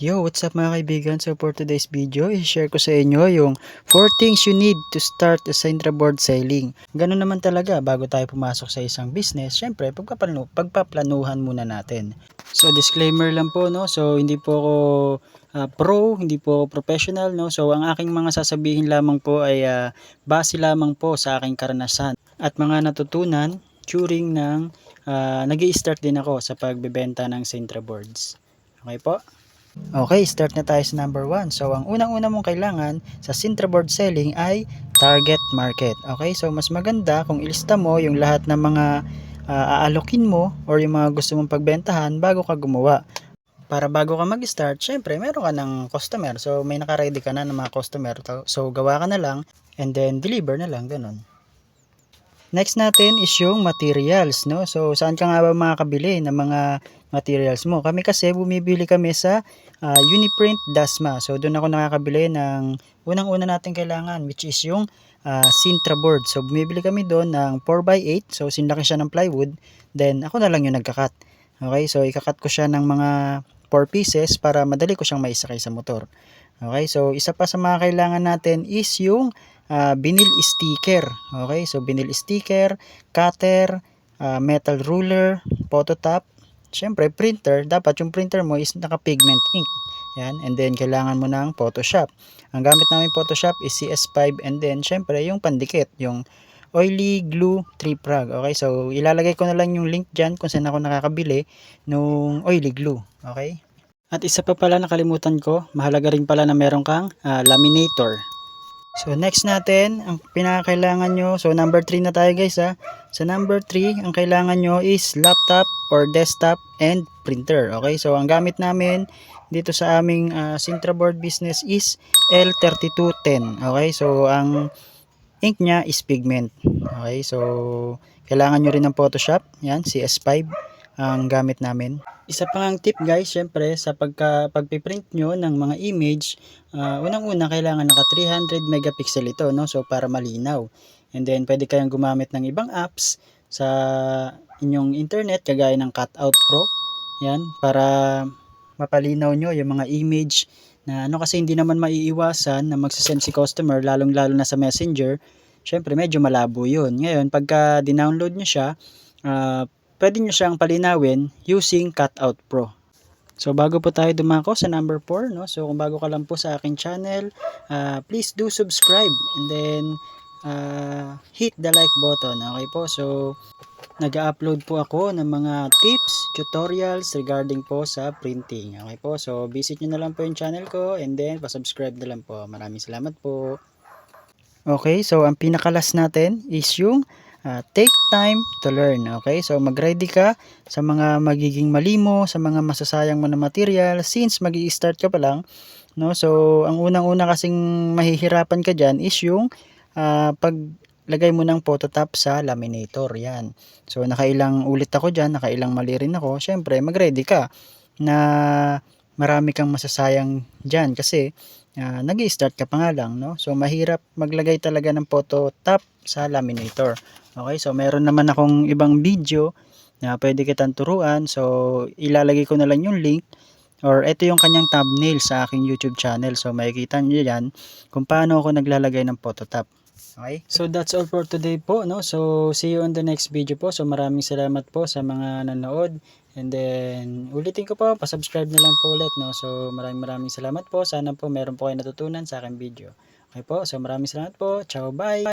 Yo, what's up mga kaibigan? So for today's video, i-share ko sa inyo yung 4 things you need to start a centerboard selling. Ganun naman talaga bago tayo pumasok sa isang business, syempre pagpaplanuhan muna natin. So disclaimer lang po, no? So hindi po ako pro, hindi po ako professional, no? So ang aking mga sasabihin lamang po ay base lamang po sa aking karanasan at mga natutunan during ng nag-i-start din ako sa pagbebenta ng centerboards. Okay po? Okay, start na tayo sa number 1. So, ang unang-una mong kailangan sa centerboard selling ay target market. Okay, so mas maganda kung ilista mo yung lahat ng mga aalokin mo or yung mga gusto mong pagbentahan bago ka gumawa. Para bago ka mag-start, syempre meron ka ng customer. So, may naka-ready ka na ng mga customer. So, gawa ka na lang and then deliver na lang, ganun. Next natin is yung materials, no? So, saan ka nga ba makakabili ng mga materials mo? Kami kasi bumibili kami sa Uniprint Dasma. So, doon ako nakakabili ng unang-una natin kailangan, which is yung Sintra board. So, bumibili kami doon ng 4x8. So, sinlaki siya ng plywood. Then, ako na lang yung nagkakat. Okay, so ikakat ko siya ng mga 4 pieces para madali ko siyang maisakay sa motor. Okay, so isa pa sa mga kailangan natin is yung vinyl sticker. Okay, so vinyl sticker, cutter, metal ruler, photo top, syempre printer. Dapat yung printer mo is naka-pigment ink. Yan, and then kailangan mo ng Photoshop. Ang gamit namin Photoshop is CS5 and then syempre yung pandikit, yung oily glue 3 prag. Okay, so ilalagay ko na lang yung link dyan kung saan ako nakakabili nung oily glue. Okay. At isa pa pala nakalimutan ko, mahalaga rin pala na meron kang laminator. So next natin, ang pinakakailangan nyo, so number 3 na tayo guys ha. Sa number 3, ang kailangan nyo is laptop or desktop and printer. Okay, so ang gamit namin dito sa aming Sintraboard business is L3210. Okay, so ang ink niya is pigment. Okay, so kailangan nyo rin ng Photoshop. Yan, CS5 ang gamit namin. Isa pang tip guys, syempre sa pagpiprint nyo ng mga image, unang-una kailangan naka 300 megapixel ito, no? So para malinaw. And then pwede kayong gumamit ng ibang apps sa inyong internet kagaya ng Cutout Pro. Yan, para mapalinaw nyo yung mga image na ano, kasi hindi naman maiiwasan na magsasend si customer lalong-lalo na sa Messenger. Syempre medyo malabo yun. Ngayon pagka dinownload nyo siya, pwede nyo siyang palinawin using Cutout Pro. So bago po tayo dumako sa number 4, no? So kung bago ka lang po sa aking channel, please do subscribe and then hit the like button. Okay po, so nag-upload po ako ng mga tips, tutorials regarding po sa printing. Okay po, so visit nyo na lang po yung channel ko and then pa-subscribe na lang po. Maraming salamat po. Okay, so ang pinakalas natin is yung take time to learn. Okay, so mag-ready ka sa mga magiging mali mo, sa mga masasayang mo na material since magi-start ka pa lang, no? So ang unang-una kasing mahihirapan ka diyan is yung paglagay mo ng phototop sa laminator. Yan. So nakailang ulit ako diyan, nakailang mali rin ako. Syempre, mag-ready ka na marami kang masasayang diyan kasi nag-i-start ka pa nga lang, no? So mahirap maglagay talaga ng phototop sa laminator. Okay, so meron naman akong ibang video na pwede kitang turuan. So ilalagay ko na lang yung link or ito yung kanyang thumbnail sa aking YouTube channel. So makikita niyo yan kung paano ako naglalagay ng phototop. Okay? So that's all for today po, no? So see you on the next video po. So maraming salamat po sa mga nanood. And then ulitin ko po, pa-subscribe na lang po ulit, no? So maraming salamat po. Sana po meron po kayo natutunan sa aking video. Okay po. So maraming salamat po. Ciao, bye.